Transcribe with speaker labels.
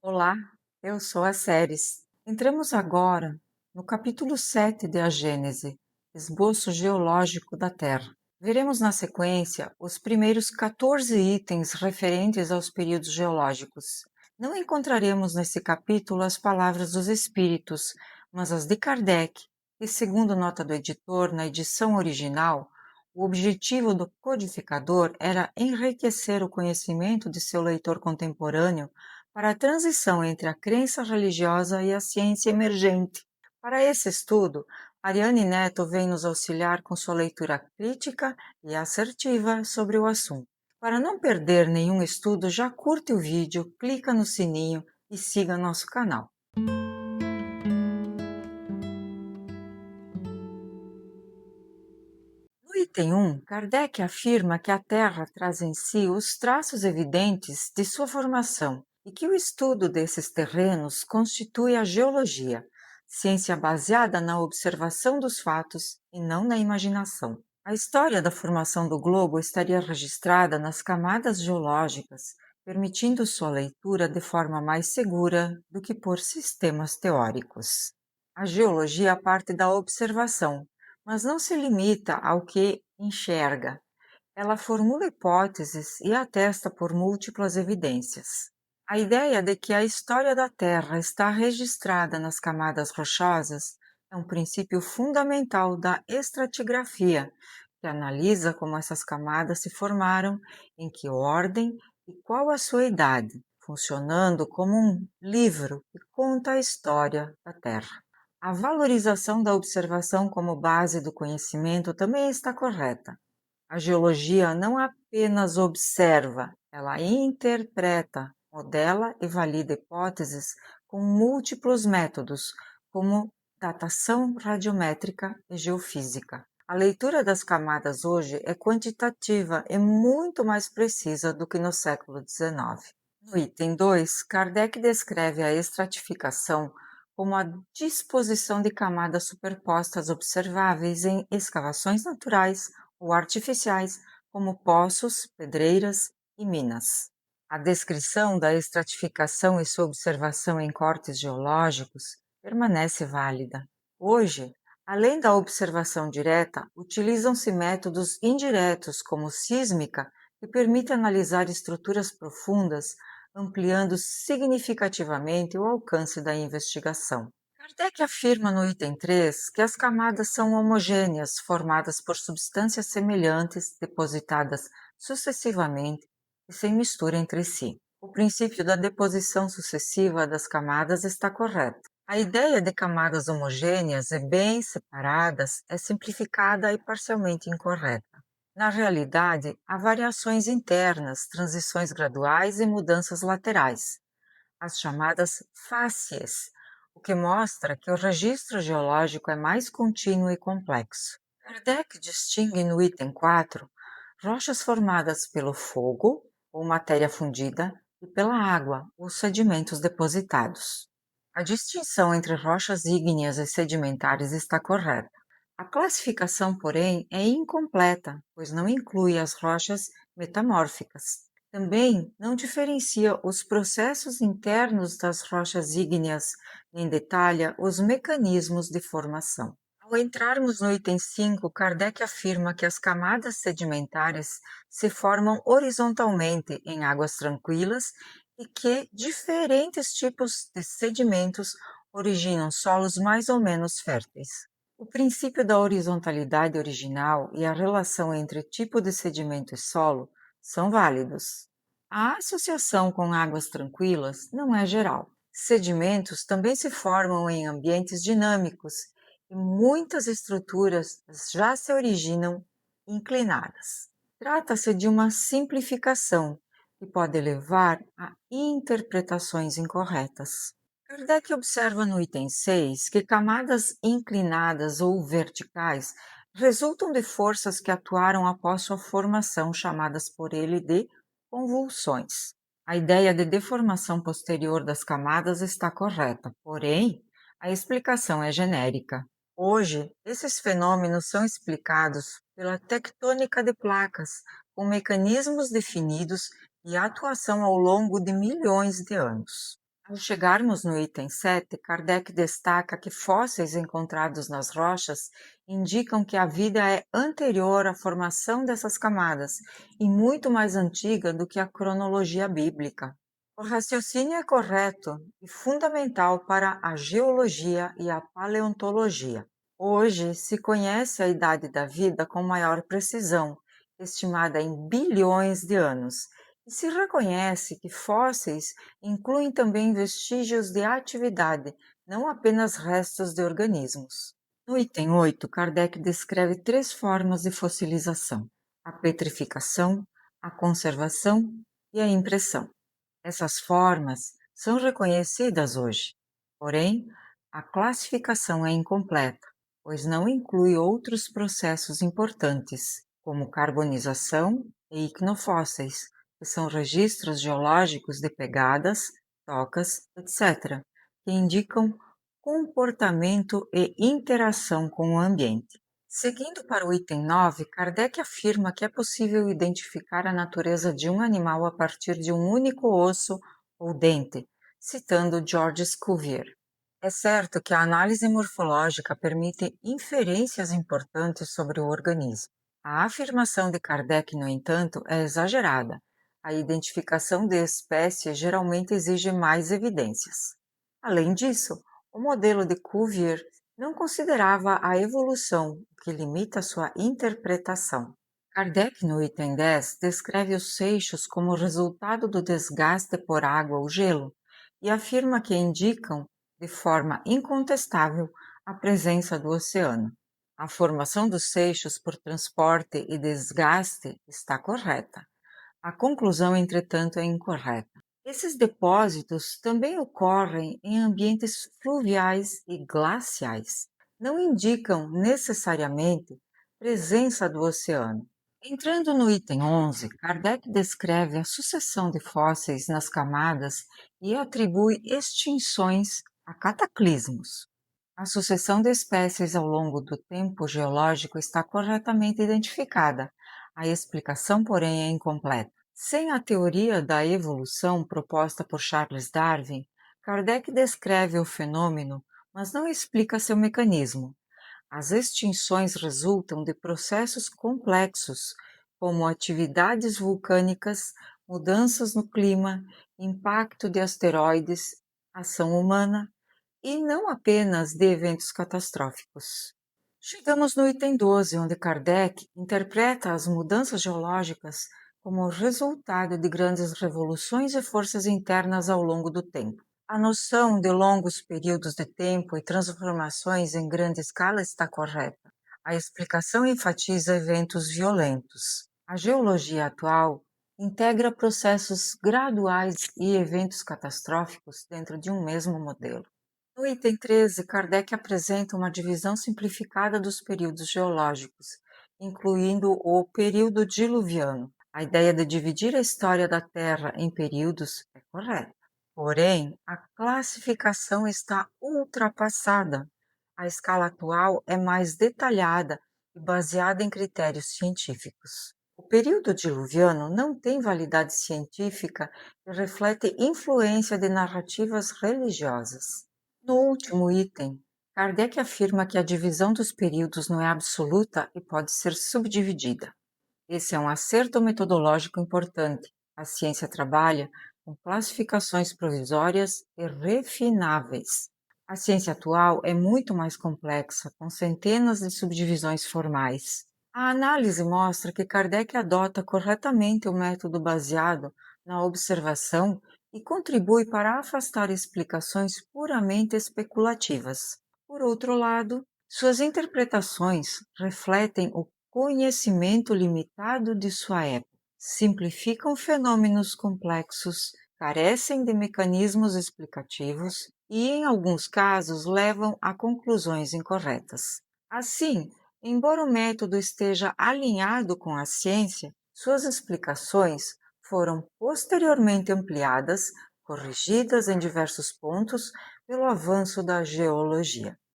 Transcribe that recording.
Speaker 1: Olá, eu sou a Ceres. Entramos agora no capítulo 7 de A Gênese, Esboço Geológico da Terra. Veremos na sequência os primeiros 14 itens referentes aos períodos geológicos. Não encontraremos nesse capítulo as palavras dos espíritos, mas as de Kardec, e segundo nota do editor na edição original, o objetivo do codificador era enriquecer o conhecimento de seu leitor contemporâneo para a transição entre a crença religiosa e a ciência emergente. Para esse estudo, Ariane Neto vem nos auxiliar com sua leitura crítica e assertiva sobre o assunto. Para não perder nenhum estudo, já curte o vídeo, clica no sininho e siga nosso canal. No item 1, Kardec afirma que a Terra traz em si os traços evidentes de sua formação e que o estudo desses terrenos constitui a geologia, ciência baseada na observação dos fatos e não na imaginação. A história da formação do globo estaria registrada nas camadas geológicas, permitindo sua leitura de forma mais segura do que por sistemas teóricos. A geologia parte da observação, mas não se limita ao que enxerga. Ela formula hipóteses e atesta por múltiplas evidências. A ideia de que a história da Terra está registrada nas camadas rochosas é um princípio fundamental da estratigrafia, que analisa como essas camadas se formaram, em que ordem e qual a sua idade, funcionando como um livro que conta a história da Terra. A valorização da observação como base do conhecimento também está correta. A geologia não apenas observa, ela interpreta, modela e valida hipóteses com múltiplos métodos, como datação radiométrica e geofísica. A leitura das camadas hoje é quantitativa e muito mais precisa do que no século XIX. No item 2, Kardec descreve a estratificação como a disposição de camadas superpostas observáveis em escavações naturais ou artificiais, como poços, pedreiras e minas. A descrição da estratificação e sua observação em cortes geológicos permanece válida. Hoje, além da observação direta, utilizam-se métodos indiretos, como sísmica, que permite analisar estruturas profundas, ampliando significativamente o alcance da investigação. Kardec afirma no item 3 que as camadas são homogêneas, formadas por substâncias semelhantes, depositadas sucessivamente e sem mistura entre si. O princípio da deposição sucessiva das camadas está correto. A ideia de camadas homogêneas e bem separadas é simplificada e parcialmente incorreta. Na realidade, há variações internas, transições graduais e mudanças laterais, as chamadas fáscies, o que mostra que o registro geológico é mais contínuo e complexo. Kardec distingue no item 4 rochas formadas pelo fogo, ou matéria fundida, e pela água, ou sedimentos depositados. A distinção entre rochas ígneas e sedimentares está correta. A classificação, porém, é incompleta, pois não inclui as rochas metamórficas. Também não diferencia os processos internos das rochas ígneas, nem detalha os mecanismos de formação. Ao entrarmos no item 5, Kardec afirma que as camadas sedimentares se formam horizontalmente em águas tranquilas e que diferentes tipos de sedimentos originam solos mais ou menos férteis. O princípio da horizontalidade original e a relação entre tipo de sedimento e solo são válidos. A associação com águas tranquilas não é geral. Sedimentos também se formam em ambientes dinâmicos e muitas estruturas já se originam inclinadas. Trata-se de uma simplificação que pode levar a interpretações incorretas. Kardec observa no item 6 que camadas inclinadas ou verticais resultam de forças que atuaram após sua formação, chamadas por ele de convulsões. A ideia de deformação posterior das camadas está correta, porém, a explicação é genérica. Hoje, esses fenômenos são explicados pela tectônica de placas, com mecanismos definidos e atuação ao longo de milhões de anos. Ao chegarmos no item 7, Kardec destaca que fósseis encontrados nas rochas indicam que a vida é anterior à formação dessas camadas e muito mais antiga do que a cronologia bíblica. O raciocínio é correto e fundamental para a geologia e a paleontologia. Hoje se conhece a idade da vida com maior precisão, estimada em bilhões de anos, e se reconhece que fósseis incluem também vestígios de atividade, não apenas restos de organismos. No item 8, Kardec descreve três formas de fossilização: a petrificação, a conservação e a impressão. Essas formas são reconhecidas hoje, porém, a classificação é incompleta, pois não inclui outros processos importantes, como carbonização e icnofósseis, que são registros geológicos de pegadas, tocas, etc., que indicam comportamento e interação com o ambiente. Seguindo para o item 9, Kardec afirma que é possível identificar a natureza de um animal a partir de um único osso ou dente, citando George Cuvier. É certo que a análise morfológica permite inferências importantes sobre o organismo. A afirmação de Kardec, no entanto, é exagerada. A identificação de espécies geralmente exige mais evidências. Além disso, o modelo de Cuvier não considerava a evolução, o que limita sua interpretação. Kardec, no item 10, descreve os seixos como resultado do desgaste por água ou gelo e afirma que indicam, de forma incontestável, a presença do oceano. A formação dos seixos por transporte e desgaste está correta. A conclusão, entretanto, é incorreta. Esses depósitos também ocorrem em ambientes fluviais e glaciais. Não indicam necessariamente presença do oceano. Entrando no item 11, Kardec descreve a sucessão de fósseis nas camadas e atribui extinções a cataclismos. A sucessão de espécies ao longo do tempo geológico está corretamente identificada. A explicação, porém, é incompleta. Sem a teoria da evolução proposta por Charles Darwin, Kardec descreve o fenômeno, mas não explica seu mecanismo. As extinções resultam de processos complexos, como atividades vulcânicas, mudanças no clima, impacto de asteroides, ação humana, e não apenas de eventos catastróficos. Chegamos no item 12, onde Kardec interpreta as mudanças geológicas como resultado de grandes revoluções e forças internas ao longo do tempo. A noção de longos períodos de tempo e transformações em grande escala está correta. A explicação enfatiza eventos violentos. A geologia atual integra processos graduais e eventos catastróficos dentro de um mesmo modelo. No item 13, Kardec apresenta uma divisão simplificada dos períodos geológicos, incluindo o período diluviano. A ideia de dividir a história da Terra em períodos é correta. Porém, a classificação está ultrapassada. A escala atual é mais detalhada e baseada em critérios científicos. O período diluviano não tem validade científica e reflete influência de narrativas religiosas. No último item, Kardec afirma que a divisão dos períodos não é absoluta e pode ser subdividida. Esse é um acerto metodológico importante. A ciência trabalha com classificações provisórias e refináveis. A ciência atual é muito mais complexa, com centenas de subdivisões formais. A análise mostra que Kardec adota corretamente o método baseado na observação e contribui para afastar explicações puramente especulativas. Por outro lado, suas interpretações refletem o conhecimento limitado de sua época, simplificam fenômenos complexos, carecem de mecanismos explicativos e, em alguns casos, levam a conclusões incorretas. Assim, embora o método esteja alinhado com a ciência, suas explicações foram posteriormente ampliadas, corrigidas em diversos pontos pelo avanço da geologia.